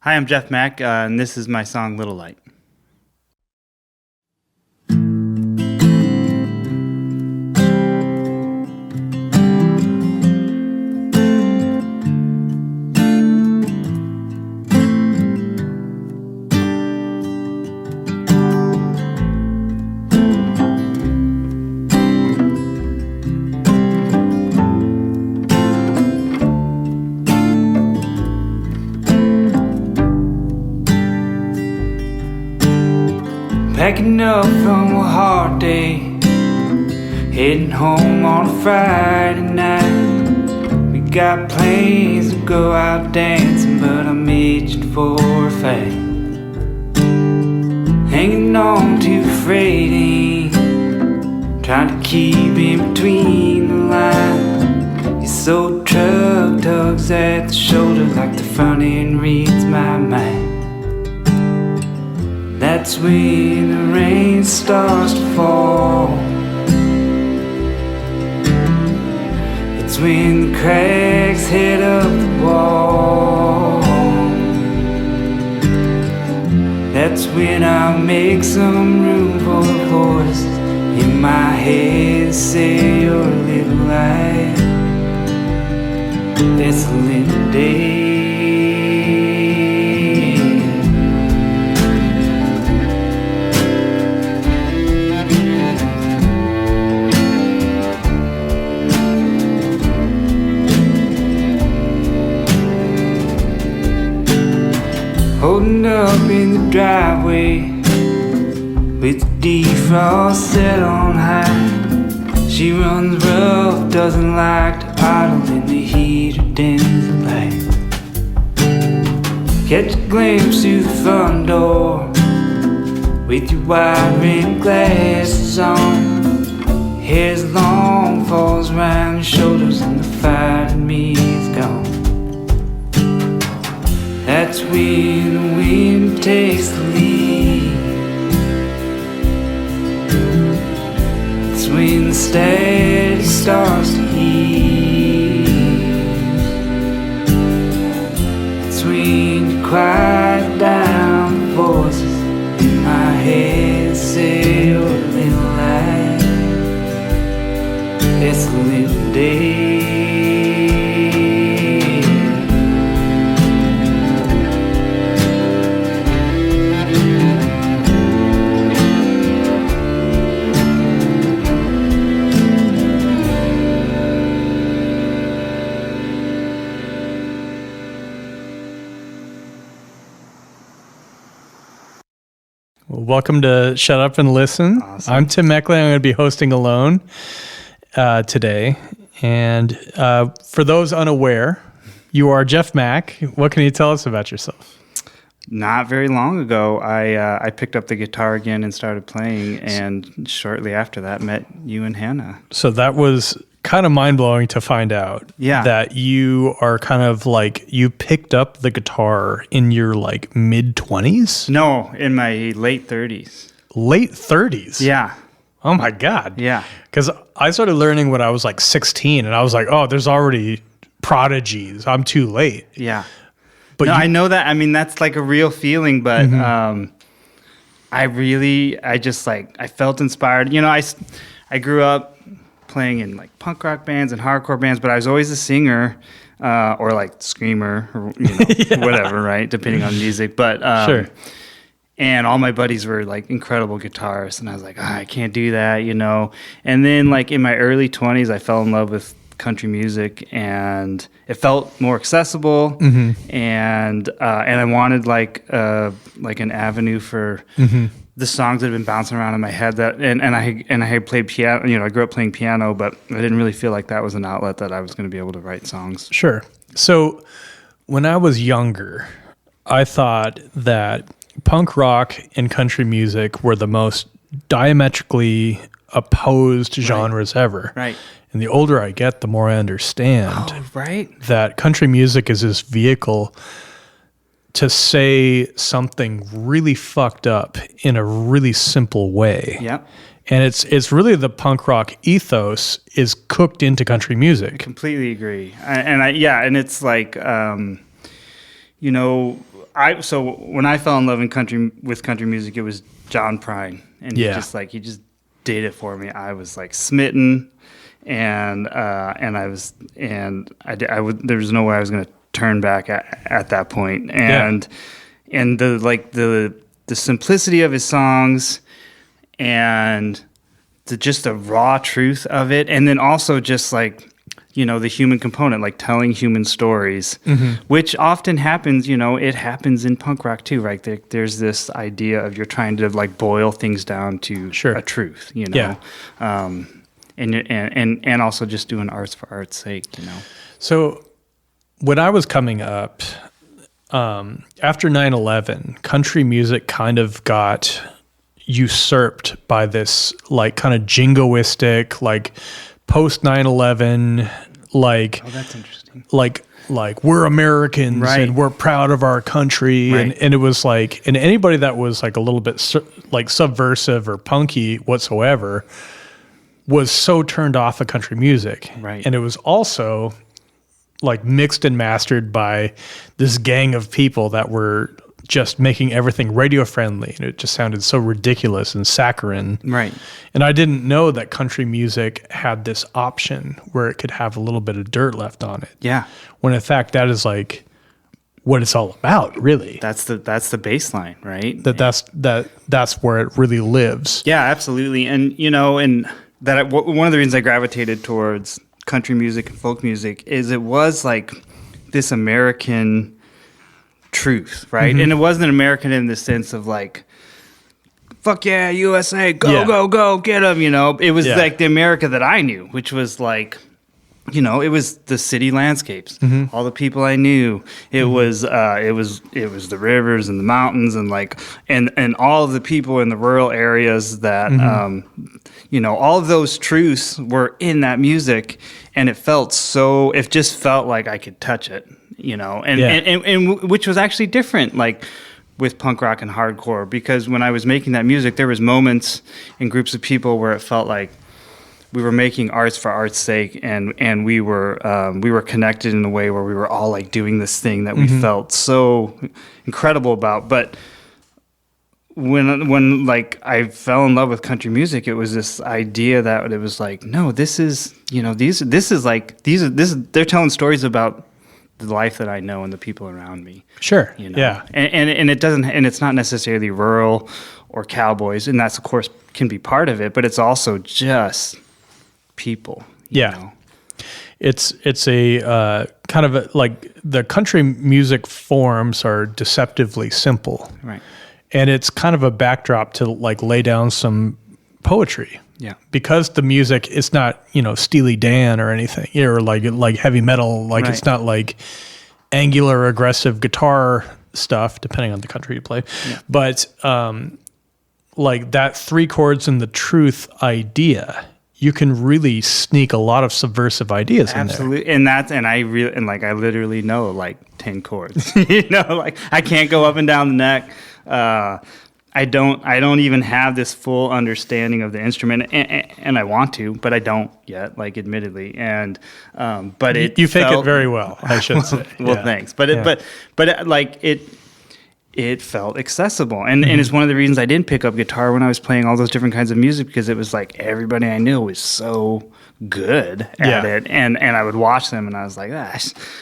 Hi, I'm Jeff Mack, and this is my song Little Light. Packing up from a hard day, heading home on a Friday night. We got plans to go out dancing, but I'm itching for a fight. Hanging on to a freighting, trying to keep in between the lines. This old truck tugs at the shoulder like the front end reads my mind. That's when the rain starts to fall. It's when the cracks head up the wall. That's when I make some room for the voice in my head. Say you're a little light. It's a little day. Holding up in the driveway with the defrost set on high. She runs rough, doesn't like to idle in the heat or dim the light. Catch a glimpse through the front door with your wide-rimmed glasses on. Hair's long, falls around your shoulders, and the fire in me is gone. That's when the wind takes the lead. It's when the static starts to ease. It's when you quiet down the voices in my head. Say you're a little light. It's a little day. Welcome to Shut Up and Listen. Awesome. I'm Tim Mechling. I'm going to be hosting alone today. And for those unaware, you are Jeff Mack. What can you tell us about yourself? Not very long ago, I picked up the guitar again and started playing, and shortly after that met you and Hannah. So that was kind of mind-blowing to find out that you are kind of like, you picked up the guitar in your like mid-20s? No, in my late 30s. Late 30s? Yeah. Oh my God. Yeah. Because I started learning when I was like 16, and I was like, oh, there's already prodigies. I'm too late. Yeah. But no, I know that. I mean, that's like a real feeling, but I felt inspired. You know, I grew up playing in like punk rock bands and hardcore bands, but I was always a singer or like screamer or whatever, right? Depending on music. But sure. And all my buddies were like incredible guitarists, and I was like, I can't do that, you know. And then like in my early 20s, I fell in love with country music, and it felt more accessible, and I wanted like an avenue for the songs that had been bouncing around in my head. That and I had played piano. You know, I grew up playing piano, but I didn't really feel like that was an outlet that I was going to be able to write songs. Sure. So when I was younger, I thought that punk rock and country music were the most diametrically opposed genres ever. Right. And the older I get, the more I understand that country music is this vehicle to say something really fucked up in a really simple way. Yep. And it's really the punk rock ethos is cooked into country music. I completely agree. And it's like, you know, so when I fell in love with country music, it was John Prine, and he just did it for me. I was like smitten, and there was no way I was going to turn back at that point. And the simplicity of his songs, and the raw truth of it, and then also just like, the human component, like telling human stories, which often happens, it happens in punk rock too, right? There's this idea of you're trying to like boil things down to a truth, Yeah. And also just doing arts for art's sake, So when I was coming up, after 9/11, country music kind of got usurped by this like kind of jingoistic, like post 9/11, like, oh, that's interesting. Like we're Americans, right, and we're proud of our country. Right. And it was like, and anybody that was like a little bit like subversive or punky whatsoever was so turned off of country music. Right. And it was also like mixed and mastered by this gang of people that were just making everything radio friendly, and it just sounded so ridiculous and saccharine. Right. And I didn't know that country music had this option where it could have a little bit of dirt left on it. Yeah. When in fact that is like what it's all about, really. That's the baseline, right? That's where it really lives. Yeah, absolutely. And one of the reasons I gravitated towards country music and folk music is it was like this American truth, right? And it wasn't American in the sense of like, fuck yeah, USA, go, get them, It was like the America that I knew, which was like, it was the city landscapes, all the people I knew. It was the rivers and the mountains and like, and all of the people in the rural areas that, all of those truths were in that music, and it just felt like I could touch it. And which was actually different, like with punk rock and hardcore, because when I was making that music, there was moments and groups of people where it felt like we were making arts for art's sake, and we were connected in a way where we were all like doing this thing that we felt so incredible about. But when like I fell in love with country music, it was this idea that it was like, no, this is they're telling stories about the life that I know and the people around me. Sure. Yeah. And it doesn't, and it's not necessarily rural or cowboys, and that's of course can be part of it, but it's also just people. You know? It's a kind of like the country music forms are deceptively simple. Right. And it's kind of a backdrop to like lay down some poetry. Yeah. Because the music is not, Steely Dan or anything, or like heavy metal. Like It's not like angular, aggressive guitar stuff, depending on the country you play. Yeah. But like that three chords and the truth idea, you can really sneak a lot of subversive ideas in there. Absolutely. And I literally know like 10 chords. Like I can't go up and down the neck. I don't even have this full understanding of the instrument, and I want to, but I don't yet, like admittedly. And but you fake it very well, I should say. Well, thanks. But it felt accessible, and it's one of the reasons I didn't pick up guitar when I was playing all those different kinds of music, because it was like everybody I knew was so good at it, and I would watch them, and I was like,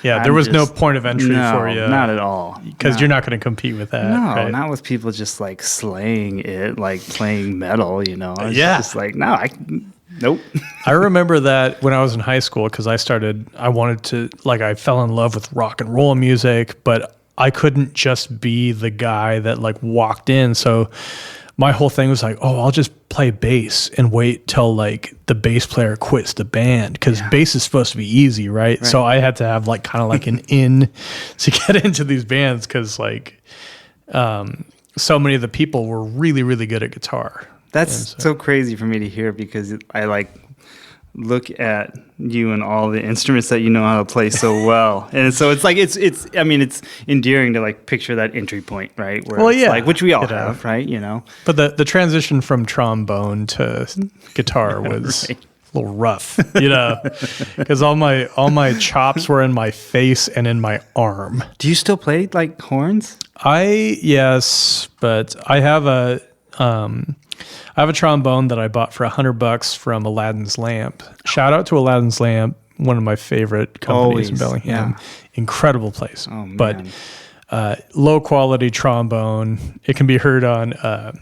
there was no point of entry for you, not at all, because you're not going to compete with that. No, right? Not with people just like slaying it, like playing metal. I was just like, nope. I remember that when I was in high school, because I fell in love with rock and roll music, but I couldn't just be the guy that like walked in. So my whole thing was like, I'll just play bass and wait till like the bass player quits the band, because bass is supposed to be easy, right? So I had to have like kind of like an in to get into these bands, because like so many of the people were really, really good at guitar. That's so crazy for me to hear, because I like look at you and all the instruments that you know how to play so well, and so it's like it's endearing to like picture that entry point, right? Where like, which we all have, right? But the transition from trombone to guitar was little rough, because all my chops were in my face and in my arm. Do you still play like horns? Yes, but I have a trombone that I bought for $100 from Aladdin's Lamp. Shout out to Aladdin's Lamp, one of my favorite companies in Bellingham. Yeah. Incredible place. Oh, man. But low quality trombone. It can be heard on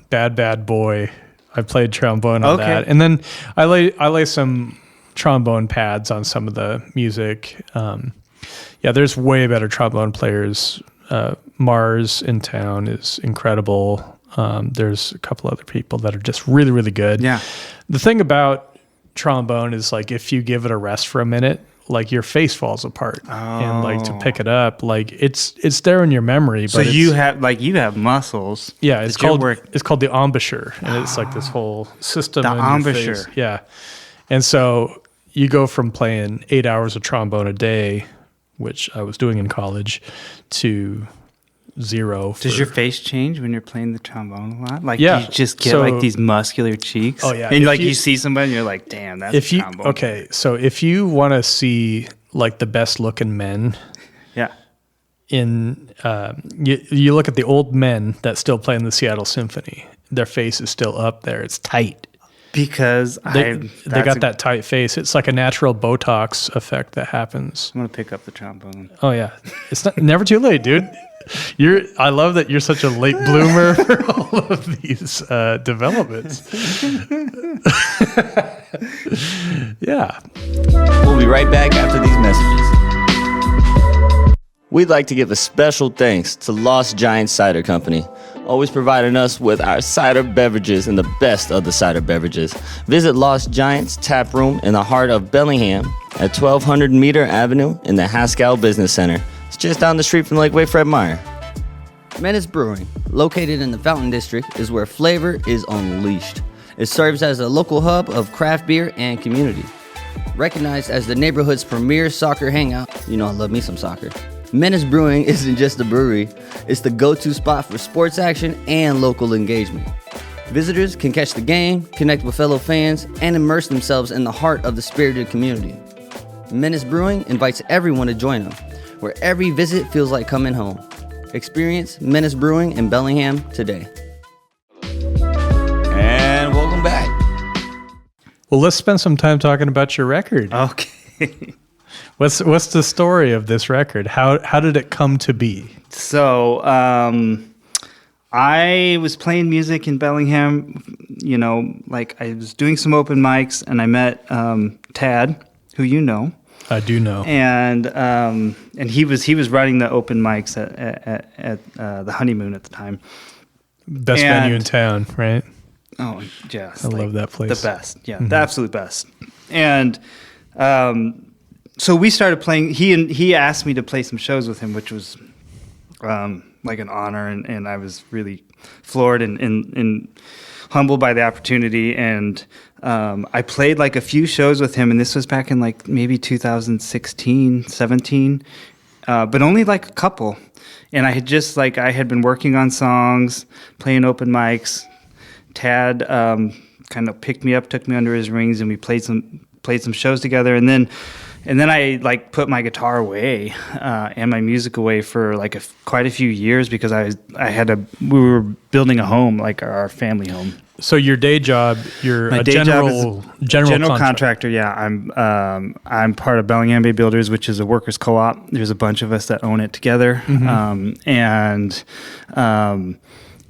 Bad Bad Boy. I played trombone on that, and then I lay some trombone pads on some of the music. There's way better trombone players. Mars in town is incredible. There's a couple other people that are just really, really good. Yeah. The thing about trombone is like if you give it a rest for a minute, like your face falls apart, and like to pick it up, like it's there in your memory. But so you have muscles. Yeah, it's called the embouchure, and it's like this whole system. The embouchure. Yeah, and so you go from playing 8 hours of trombone a day, which I was doing in college, to 0. Does your face change when you're playing the trombone a lot? Like you just get like these muscular cheeks. Oh yeah. And like you see somebody and you're like, damn, that's a trombone. Okay, so if you want to see like the best looking men, you look at the old men that still play in the Seattle Symphony. Their face is still up there. It's tight. Because they got that tight face. It's like a natural Botox effect that happens. I'm gonna pick up the trombone. Oh yeah, it's never too late, dude. I love that you're such a late bloomer for all of these developments. Yeah. We'll be right back after these messages. We'd like to give a special thanks to Lost Giant Cider Company, always providing us with our cider beverages and the best of the cider beverages. Visit Lost Giant's tap room in the heart of Bellingham at 1200 Meter Avenue in the Haskell Business Center. It's just down the street from Lakeway Fred Meyer. Menace Brewing, located in the Fountain District, is where flavor is unleashed. It serves as a local hub of craft beer and community. Recognized as the neighborhood's premier soccer hangout, I love me some soccer. Menace Brewing isn't just a brewery, it's the go-to spot for sports action and local engagement. Visitors can catch the game, connect with fellow fans, and immerse themselves in the heart of the spirited community. Menace Brewing invites everyone to join them, where every visit feels like coming home. Experience Menace Brewing in Bellingham today. And welcome back. Well, let's spend some time talking about your record. Okay. What's the story of this record? How did it come to be? So, I was playing music in Bellingham, like I was doing some open mics, and I met Tad, who you know. I do know. And he was running the open mics at the Honeymoon at the time. Best venue in town, right? Oh, yes. I love that place. The best. Yeah, the absolute best. And so we started playing. He asked me to play some shows with him, which was like an honor, and I was really floored and humbled by the opportunity. And I played like a few shows with him, and this was back in like maybe 2016, 17, but only like a couple. And I had been working on songs, playing open mics. Tad kind of picked me up, took me under his wings, and we played some shows together. And then I like put my guitar away and my music away for like quite a few years because we were building a home, like our family home. So your day job, you're a general contractor. Yeah, I'm part of Bellingham Bay Builders, which is a workers' co-op. There's a bunch of us that own it together,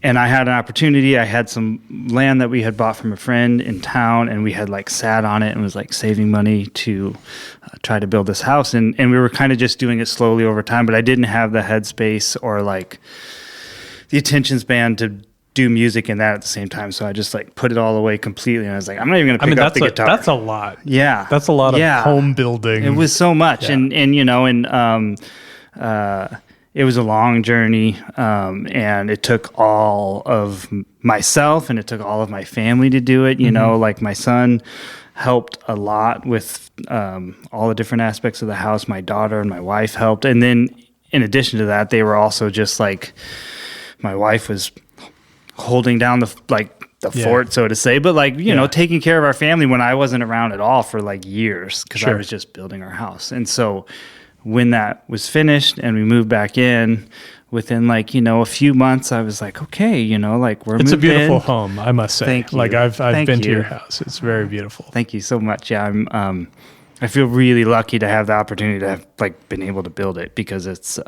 and I had an opportunity. I had some land that we had bought from a friend in town, and we had like sat on it and was like saving money to try to build this house. And we were kind of just doing it slowly over time, but I didn't have the headspace or like the attention span to do music in that at the same time. So I just like put it all away completely. And I was like, I'm not even going to pick up the guitar. That's a lot. Yeah. That's a lot of home building. It was so much. Yeah. It was a long journey, and it took all of myself and it took all of my family to do it. Like my son helped a lot with all the different aspects of the house. My daughter and my wife helped. And then in addition to that, they were also just like, my wife was holding down fort, so to say, but like, you know, taking care of our family when I wasn't around at all for like years, because I was just building our house. And so when that was finished and we moved back in, within like, you know, a few months, I was like, okay, you know, like it's a beautiful home, I must say. Thank you. Like I've been to your house. It's very beautiful. Thank you so much. Yeah, I feel really lucky to have the opportunity to have like been able to build it, because it's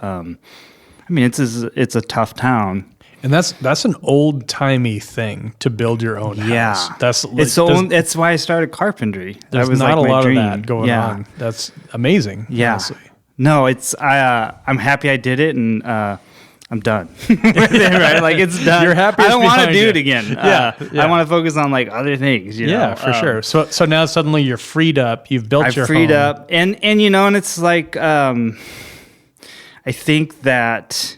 it's a tough town. And that's an old timey thing to build your own house. That's like, that's why I started carpentry. There's that was not like a lot dream. of that going on. That's amazing. Yeah. Honestly. No, I'm happy I did it, and I'm done. Right? Like it's done. You're happy. I don't want to do it again. I want to focus on like other things. You know? For sure. So now suddenly you're freed up. You've built your freed home. up, and you know, and it's like I think that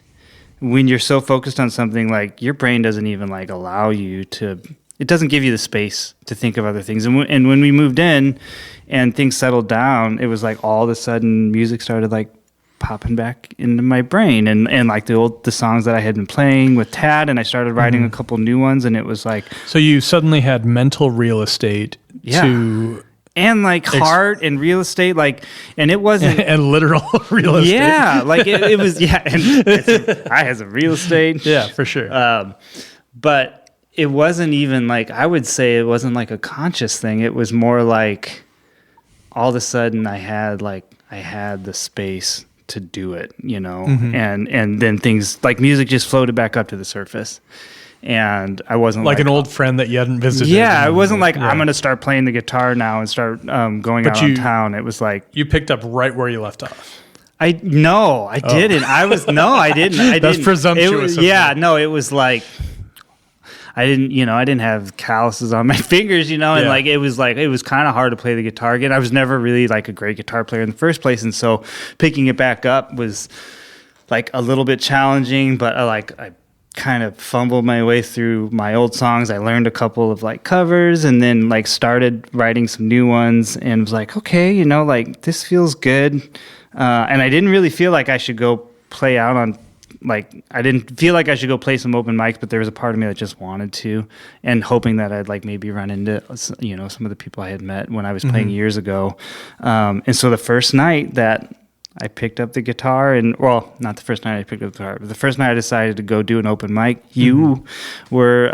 when you're so focused on something, like your brain doesn't even like allow you to. It doesn't give you the space to think of other things. And when we moved in and things settled down, it was like all of a sudden music started like popping back into my brain, and like the songs that I had been playing with Tad, and I started writing a couple new ones, and it was like, so you suddenly had mental real estate to and like heart and real estate, like, and it wasn't and literal real estate. Yeah, like it was and I had some real estate. Yeah, for sure. But it wasn't even like, I would say it wasn't like a conscious thing. It was more like all of a sudden I had the space to do it, you know, and then things like music just floated back up to the surface. And I wasn't like an old friend that you hadn't visited. Yeah, it wasn't like I'm going to start playing the guitar now and start going out on town. It was like you picked up right where you left off. I didn't. I didn't. That's presumptuous. It was like I didn't have calluses on my fingers, you know, and like it was kind of hard to play the guitar again. I was never really like a great guitar player in the first place, and so picking it back up was like a little bit challenging, but I kind of fumbled my way through my old songs. I learned a couple of like covers, and then like started writing some new ones, and was like, okay, you know, like this feels good. And I didn't really feel like I should go play out on, like, I didn't feel like I should go play some open mics, but there was a part of me that just wanted to, and hoping that I'd like maybe run into, you know, some of the people I had met when I was playing years ago. And so the first night that I picked up the guitar, and well, not the first night I picked up the guitar, but the first night I decided to go do an open mic, you were,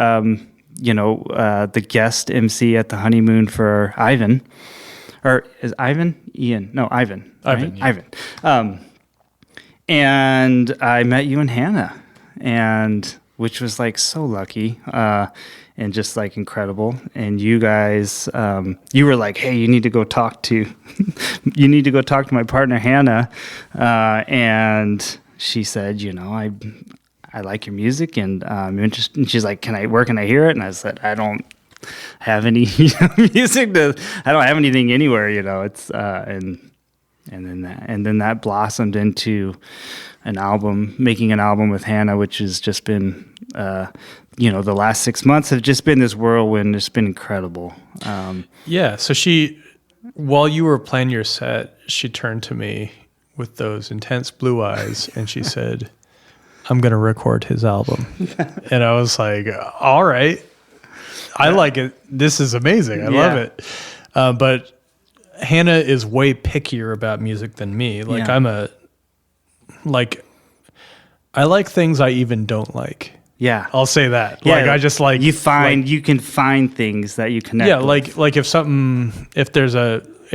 the guest MC at the honeymoon for Ivan. Or is Ivan? Ian? No, Ivan. Ivan. Right? Yeah. Ivan. And I met you and Hannah, and which was like so lucky and just like incredible. And you guys, you were like, "Hey, you need to go talk to my partner Hannah," and she said, "You know, I like your music, and I'm interested." And she's like, "Where can I hear it?" And I said, "I don't have any music I don't have anything anywhere, you know." It's and then that blossomed into making an album with Hannah, which has just been the last 6 months have just been this whirlwind. It's been incredible. So while you were playing your set, she turned to me with those intense blue eyes and she said, "I'm going to record his album." And I was like, all right. I like it. This is amazing. I love it. But Hannah is way pickier about music than me. Like I like things I even don't like. Yeah. I'll say that. Yeah, like I just like you can find things that you connect with. like if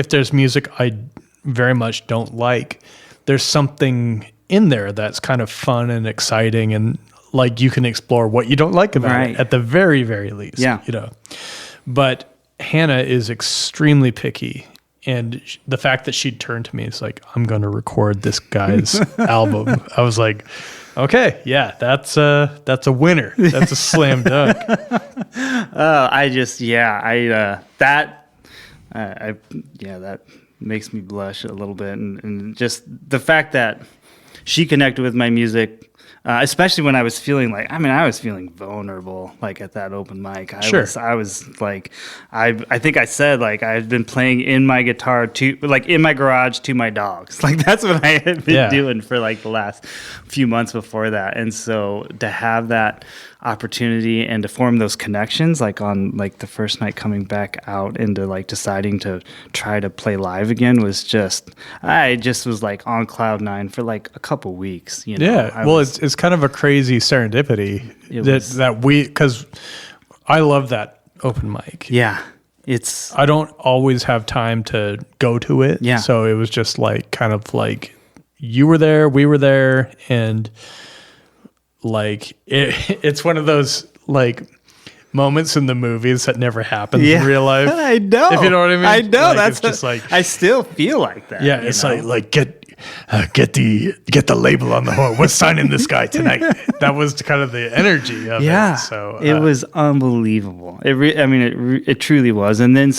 there's music I very much don't like, there's something in there that's kind of fun and exciting, and like you can explore what you don't like about it at the very, very least. Yeah. You know. But Hannah is extremely picky. And the fact that she'd turned to me, it's like, "I'm going to record this guy's album." I was like, okay, yeah, that's a winner. That's a slam dunk. That makes me blush a little bit. And just the fact that she connected with my music, especially when I was feeling vulnerable, like at that open mic. I was like, I think I said, like, I had been playing in my guitar in my garage to my dogs. Like, that's what I had been doing for like the last few months before that. And so to have that opportunity and to form those connections, like on like the first night coming back out into like deciding to try to play live again was I just was like on cloud nine for like a couple weeks, you know. Yeah. It's kind of a crazy serendipity because I love that open mic. Yeah. I don't always have time to go to it. Yeah. So it was just like kind of like you were there, we were there, and like it's one of those like moments in the movies that never happens in real life. I know. If you know what I mean. I know. Like, That's it's just like I still feel like that. Yeah, it's like get the label on the horn. We're signing this guy tonight. That was kind of the energy of it. So it was unbelievable. It truly was. And then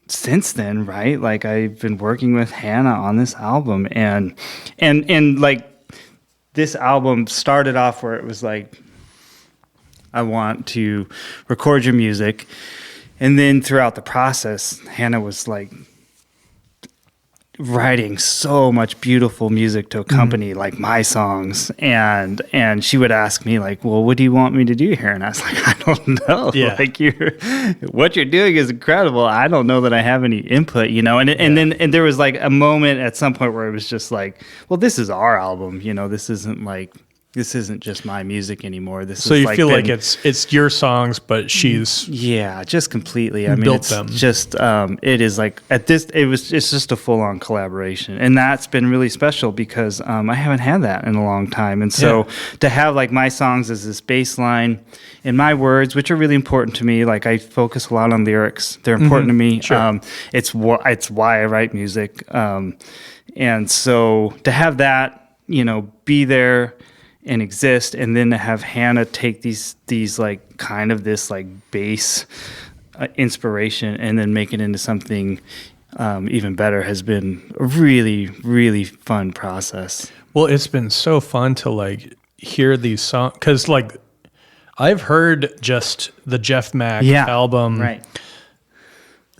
since then, right? Like I've been working with Hannah on this album, and like this album started off where it was like, I want to record your music, and then throughout the process, Hannah was like writing so much beautiful music to accompany like my songs, and she would ask me like, well, what do you want me to do here? And I was like, I don't know. Yeah. Like what you're doing is incredible. I don't know that I have any input, you know. And then there was like a moment at some point where it was just like, well, this is our album, you know. This isn't just my music anymore. So you feel like it's your songs, but she's just completely. I mean, built it's them. Just it is like it's just a full on collaboration, and that's been really special because I haven't had that in a long time, and so to have like my songs as this bass line and my words, which are really important to me. Like I focus a lot on lyrics; they're important to me. Sure. It's why I write music, and so to have that, you know, be there and exist, and then to have Hannah take these like kind of this like bass inspiration and then make it into something even better has been a really, really fun process. Well, it's been so fun to like hear these songs because like I've heard just the Jeff Mack album, right?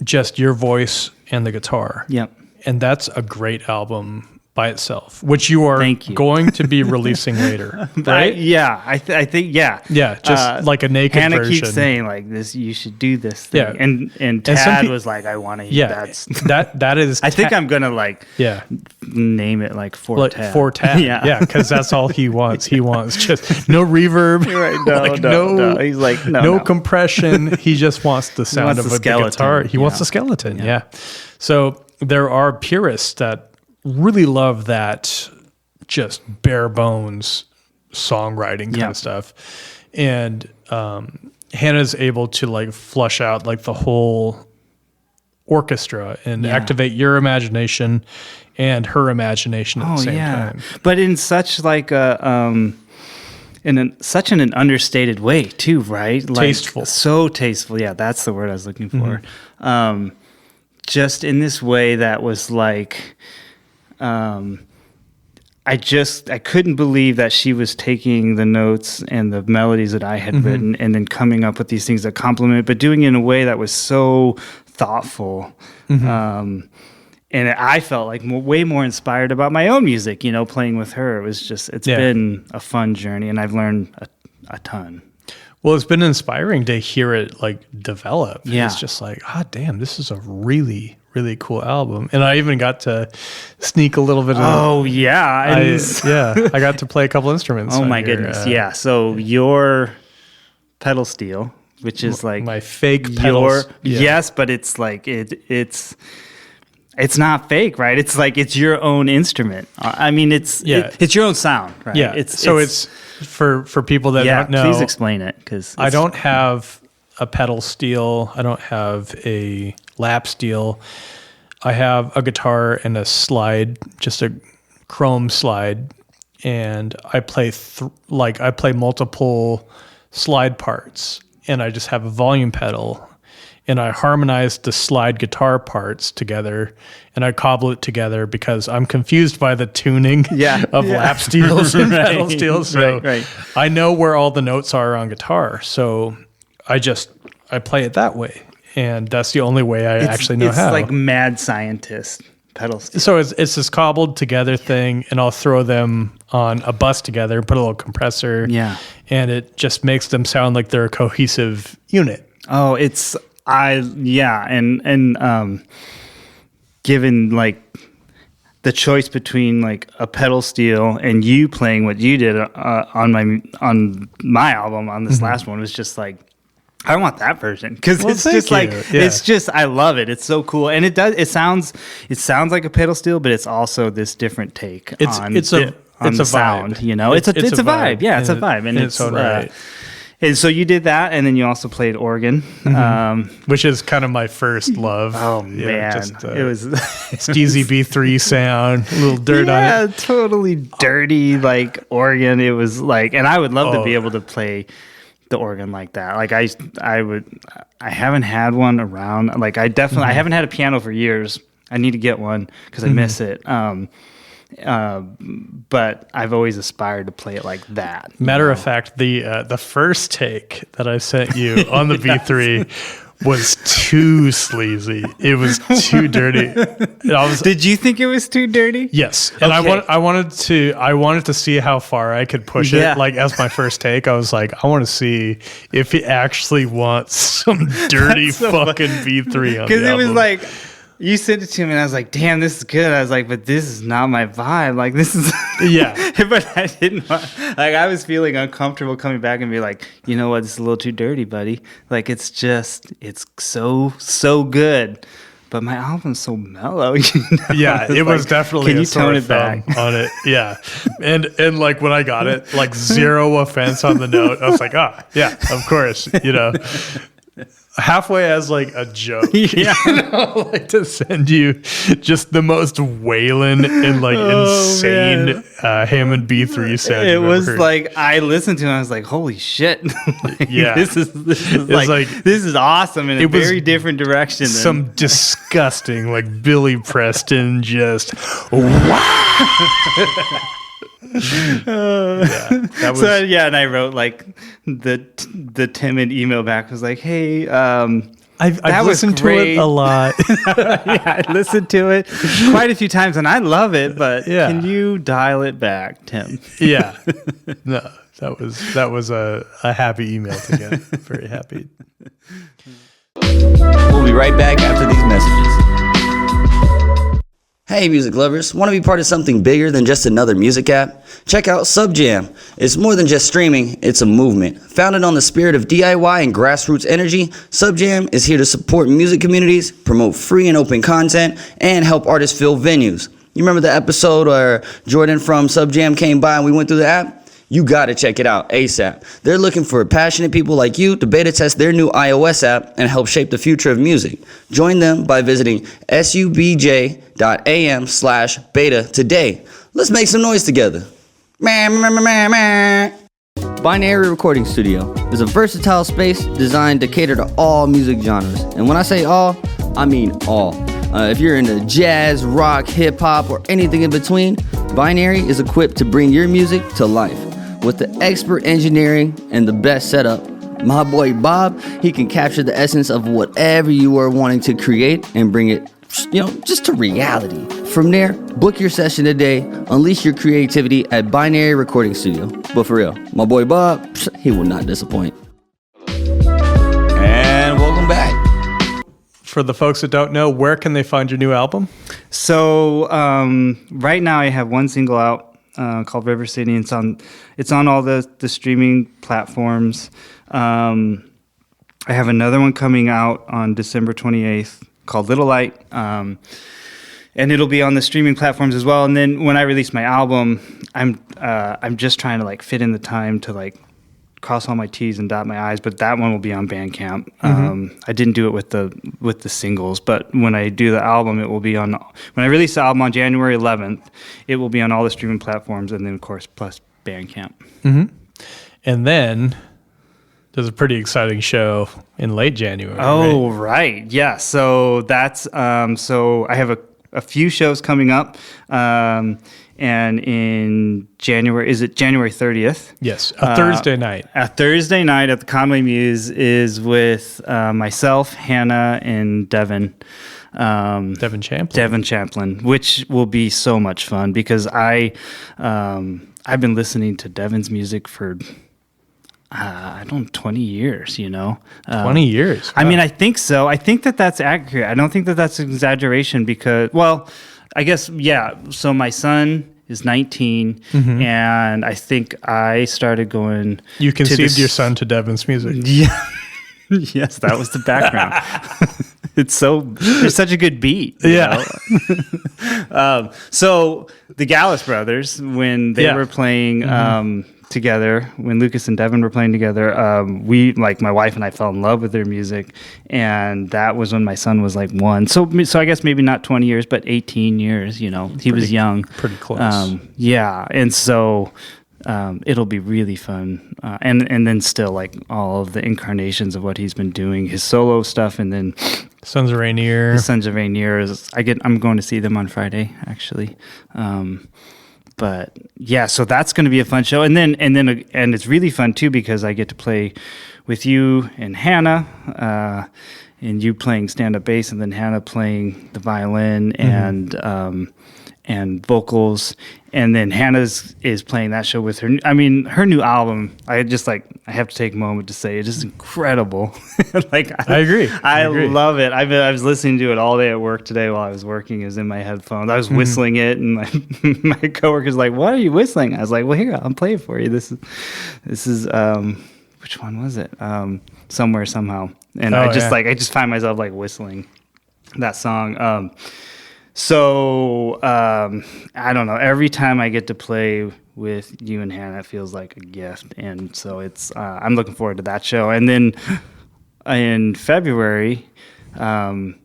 Just your voice and the guitar. Yep. And that's a great album by itself, which you are going to be releasing later, right? I think yeah, just like a naked Hannah version. keeps saying like this, you should do this thing. Yeah, and Tad was like, I want to hear that is. I think I'm gonna like name it like for Tad. yeah, because that's all he wants. He wants just no reverb, right? No. He's like no compression. He just wants the sound of the guitar. He wants the skeleton. Yeah. So there are purists that really love that just bare bones songwriting kind of stuff. And Hannah's able to like flush out like the whole orchestra and activate your imagination and her imagination at the same time. But in such like a such an understated way too, right? Like, tasteful. So tasteful. Yeah, that's the word I was looking for. Just in this way that was like I couldn't believe that she was taking the notes and the melodies that I had written and then coming up with these things that complement, but doing it in a way that was so thoughtful. And I felt like way more inspired about my own music, you know, playing with her. It was just, it's been a fun journey, and I've learned a ton. Well, it's been inspiring to hear it like develop. Yeah. It's just like, damn, this is a really, really cool album. And I even got to sneak a little bit of I got to play a couple instruments. Oh my goodness. Yeah. So your pedal steel, which is like my fake pedals. Yes, but it's like it's not fake, right? It's like it's your own instrument. I mean, it's your own sound, right? Yeah. It's for people that don't know. Please explain it, because I don't have a pedal steel. I don't have a lap steel. I have a guitar and a slide, just a chrome slide, and I play I play multiple slide parts, and I just have a volume pedal, and I harmonize the slide guitar parts together, and I cobble it together because I'm confused by the tuning of lap steels and pedal steels. So I know where all the notes are on guitar, so I play it that way. And that's the only way I actually know how. It's like mad scientist pedal steel. So it's this cobbled together thing, and I'll throw them on a bus together, put a little compressor. Yeah. And it just makes them sound like they're a cohesive unit. Oh, given like the choice between like a pedal steel and you playing what you did on my album on this last one was just like, I want that version because it's just like it's just I love it. It's so cool, and it sounds like a pedal steel, but it's also this different take on the sound. Vibe. You know, it's a vibe. Yeah, it's a vibe, and it's right. And so you did that, and then you also played organ, which is kind of my first love. Oh man, it was it's DZB3 sound, a little dirt on it. Yeah, totally dirty like organ. It was like, and I would love to be able to play the organ like that. Like I haven't had one around. Like I haven't had a piano for years. I need to get one because I miss it. But I've always aspired to play it like that. Matter of fact, the first take that I sent you on the V3 was too sleazy. It was too dirty. Did you think it was too dirty? Yes, and okay. I wanted to see how far I could push it. Like as my first take, I was like, I want to see if he actually wants some dirty fucking V3 on. Because it was like, you sent it to me, and I was like, damn, this is good. I was like, but this is not my vibe. Like, this is... Yeah. But I didn't want... Like, I was feeling uncomfortable coming back and be like, you know what? It's a little too dirty, buddy. Like, it's so good. But my album's so mellow. You know? Yeah, it was definitely can you tone it back on it? Yeah. And like, when I got it, like, zero offense on the note. I was like, yeah, of course, you know. Halfway as like a joke, yeah, you know, like to send you just the most wailing and like insane Hammond B3 sound. It was like I listened to it, and I was like, "Holy shit!" Like, yeah, this is this is awesome in a very different direction. Some disgusting like Billy Preston just wow. And I wrote like the timid email back was like, hey, I've listened to it a lot. Yeah, I listened to it quite a few times, and I love it. But can you dial it back, Tim? Yeah, no, that was a happy email to get. Very happy. We'll be right back after these messages. Hey music lovers, want to be part of something bigger than just another music app? Check out SubJam. It's more than just streaming, it's a movement. Founded on the spirit of DIY and grassroots energy, SubJam is here to support music communities, promote free and open content, and help artists fill venues. You remember the episode where Jordan from SubJam came by and we went through the app? You gotta check it out ASAP. They're looking for passionate people like you to beta test their new iOS app and help shape the future of music. Join them by visiting subj.am/beta today. Let's make some noise together. Binary Recording Studio is a versatile space designed to cater to all music genres. And when I say all, I mean all. If you're into jazz, rock, hip-hop, or anything in between, Binary is equipped to bring your music to life. With the expert engineering and the best setup, my boy Bob, he can capture the essence of whatever you are wanting to create and bring it, just to reality. From there, book your session today, unleash your creativity at Binary Recording Studio. But for real, my boy Bob, he will not disappoint. And welcome back. For the folks that don't know, where can they find your new album? So right now I have one single out called River City. It's on all the streaming platforms. I have another one coming out on December 28th called Little Light, and it'll be on the streaming platforms as well. And then when I release my album, I'm just trying to like fit in the time to like cross all my T's and dot my I's, but that one will be on Bandcamp. I didn't do it with the singles, but when I do the album, it will be on. When I release the album on January 11th, it will be on all the streaming platforms, and then of course plus Bandcamp. And then there's a pretty exciting show in late January. Oh, right. Yeah. So that's so I have a few shows coming up. And in January, is it January 30th? Yes, a Thursday night. A Thursday night at the Conway Muse is with myself, Hannah, and Devin. Devin Champlin. Devin Champlin, which will be so much fun because I've been listening to Devin's music for 20 years, 20 years. I mean, I think so. I think that's accurate. I don't think that's an exaggeration because, well, I guess, yeah. So my son is 19, and I think I started going. You conceived your son to Devin's music. Yeah. Yes, that was the background. It's such a good beat. Yeah. So the Gallus brothers, when they were playing together, when Lucas and Devin were playing together, we, like, my wife and I fell in love with their music, and that was when my son was like 1. So I guess maybe not 20 years, but 18 years. He was young, pretty close. Yeah, and so. It'll be really fun, and then still like all of the incarnations of what he's been doing, his solo stuff, and then Sons of Rainier. Sons of Rainier. I'm going to see them on Friday, actually. But yeah, so that's going to be a fun show, and it's really fun too because I get to play with you and Hannah, and you playing stand-up bass, and then Hannah playing the violin and vocals, and then Hannah is playing that show with her. I mean, her new album. I have to take a moment to say it is incredible. I agree. I love it. I was listening to it all day at work today while I was working. It was in my headphones. I was whistling it, and my coworker's like, "What are you whistling?" I was like, "Well, here, I'll play it for you. This is which one was it? Somewhere, Somehow." And I just find myself like whistling that song. So I don't know. Every time I get to play with you and Hannah, it feels like a gift, and so it's. I'm looking forward to that show. And then in February, I'm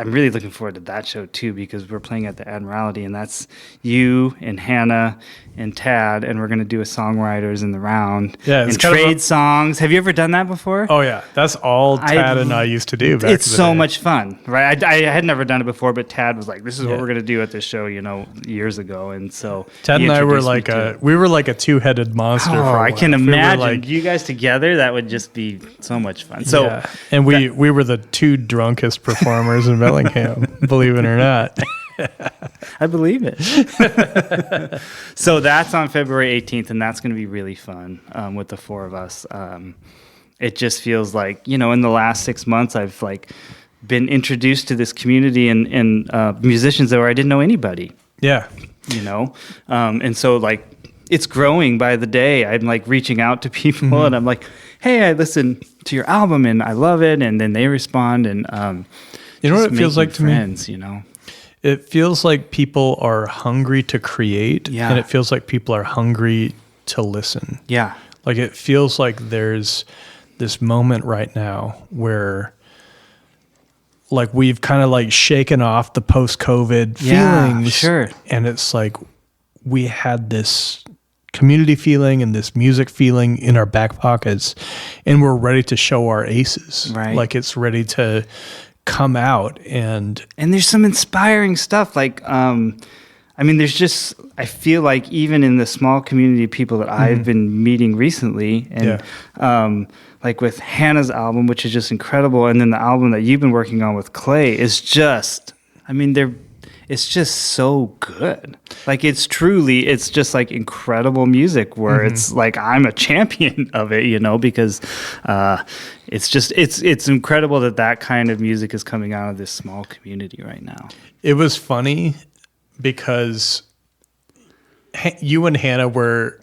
really looking forward to that show too because we're playing at the Admiralty, and that's you and Hannah and Tad, and we're going to do a songwriters in the round and trade songs. Have you ever done that before? Oh yeah, that's all Tad and I used to do. It's so much fun, right? I had never done it before, but Tad was like, "This is what we're going to do at this show," years ago, and so Tad and I were like a two-headed monster. Oh, I can imagine you guys together. That would just be so much fun. So, and we were the two drunkest performers in Bellingham, believe it or not. I believe it. So that's on February 18th, and that's going to be really fun with the four of us. It just feels like, in the last 6 months, I've been introduced to this community and musicians where I didn't know anybody. Yeah. And so it's growing by the day. I'm reaching out to people and I'm like, "Hey, I listened to your album and I love it." And then they respond and you know what it feels like to friends, me? It feels like people are hungry to create, and it feels like people are hungry to listen. Yeah. It feels like there's this moment right now where we've kind of shaken off the post-COVID feelings. Sure. And it's we had this community feeling and this music feeling in our back pockets, and we're ready to show our aces. Right. It's ready to come out, and there's some inspiring stuff. There's just, I feel like even in the small community of people that I've been meeting recently, and with Hannah's album, which is just incredible, and then the album that you've been working on with Clay is just, it's just so good. It's just incredible music where it's I'm a champion of it, because it's incredible that kind of music is coming out of this small community right now. It was funny because you and Hannah were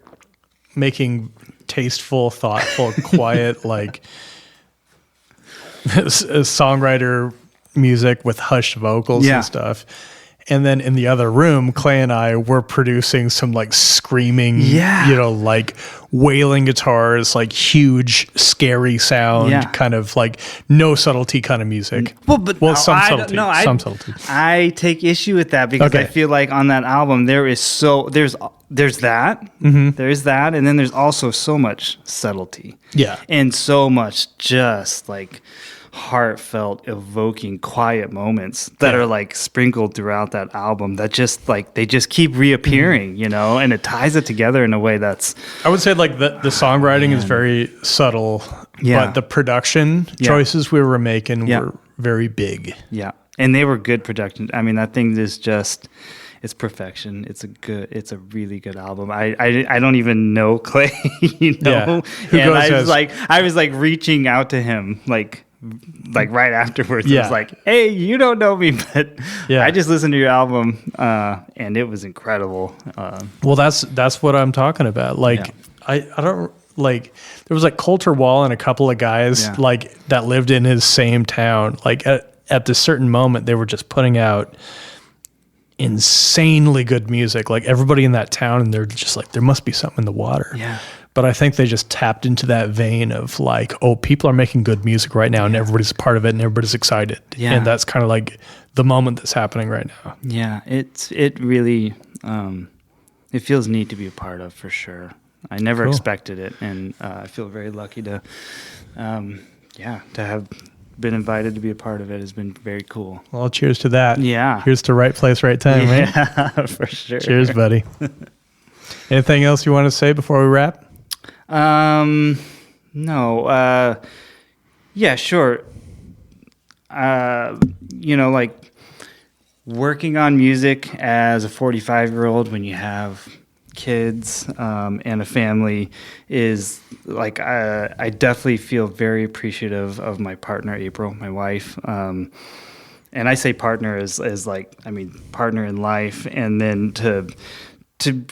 making tasteful, thoughtful, quiet, songwriter music with hushed vocals and stuff. And then in the other room, Clay and I were producing some screaming, wailing guitars, huge, scary sound, kind of no subtlety kind of music. Some subtlety. I take issue with that because I feel like on that album there's that, there's that, and then there's also so much subtlety. Yeah. And so much just heartfelt, evoking, quiet moments that are sprinkled throughout that album that just they just keep reappearing, and it ties it together in a way that's. I would say the songwriting is very subtle, but the production choices we were making were very big. Yeah. And they were good production. I mean, that thing is just, it's perfection. It's a really good album. I don't even know Clay, you know? Yeah. And I was like reaching out to him, like right afterwards. Yeah. I was like, hey, you don't know me, but Yeah. I just listened to your album, and it was incredible. Well, that's what I'm talking about. Like, Yeah. I don't like. There was like Coulter Wall and a couple of guys Yeah. like that lived in his same town. Like at this certain moment, they were just putting out insanely good music. Like everybody in that town, and they're just like, there must be something in the water. Yeah. But I think they just tapped into that vein of like, oh, people are making good music right now, and everybody's a part of it, and everybody's excited. Yeah. And that's kind of like the moment that's happening right now. Yeah, it really it feels neat to be a part of, for sure. I never expected it, and I feel very lucky to have been invited to be a part of it. Has been very cool. Well, cheers to that. Yeah. Here's to right place, right time, right? Yeah, for sure. Cheers, buddy. Anything else you want to say before we wrap? No. Yeah, sure. Like working on music as a 45-year-old when you have kids and a family is like, I definitely feel very appreciative of my partner, April, my wife. And I say partner as like, I mean, partner in life. And then to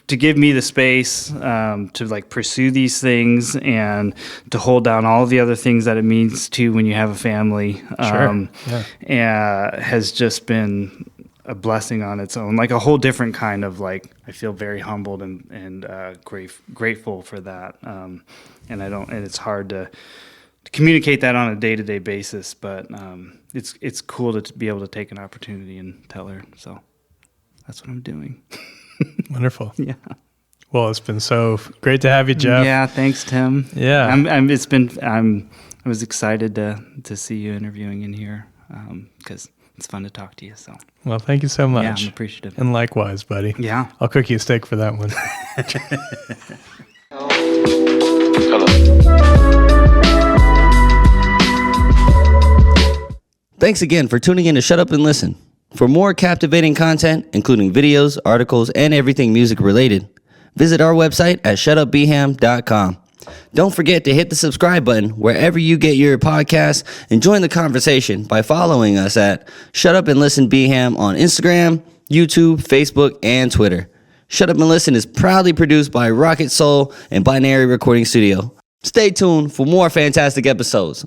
give me the space to like pursue these things and to hold down all the other things that it means to when you have a family, has just been a blessing on its own, like a whole different kind of like, I feel very humbled and grateful for that. And it's hard to communicate that on a day-to-day basis, but it's cool to be able to take an opportunity and tell her. So that's what I'm doing. Wonderful. Yeah. Well, it's been so great to have you, Jeff. Yeah. Thanks, Tim. Yeah. I was excited to see you interviewing in here because it's fun to talk to you. So. Well, thank you so much. Yeah, I'm appreciative. And likewise, buddy. Yeah. I'll cook you a steak for that one. Thanks again for tuning in to Shut Up and Listen. For more captivating content, including videos, articles, and everything music related, visit our website at shutupbeham.com. Don't forget to hit the subscribe button wherever you get your podcasts and join the conversation by following us at Shut Up and Listen Beham on Instagram, YouTube, Facebook, and Twitter. Shut Up and Listen is proudly produced by Rocket Soul and Binary Recording Studio. Stay tuned for more fantastic episodes.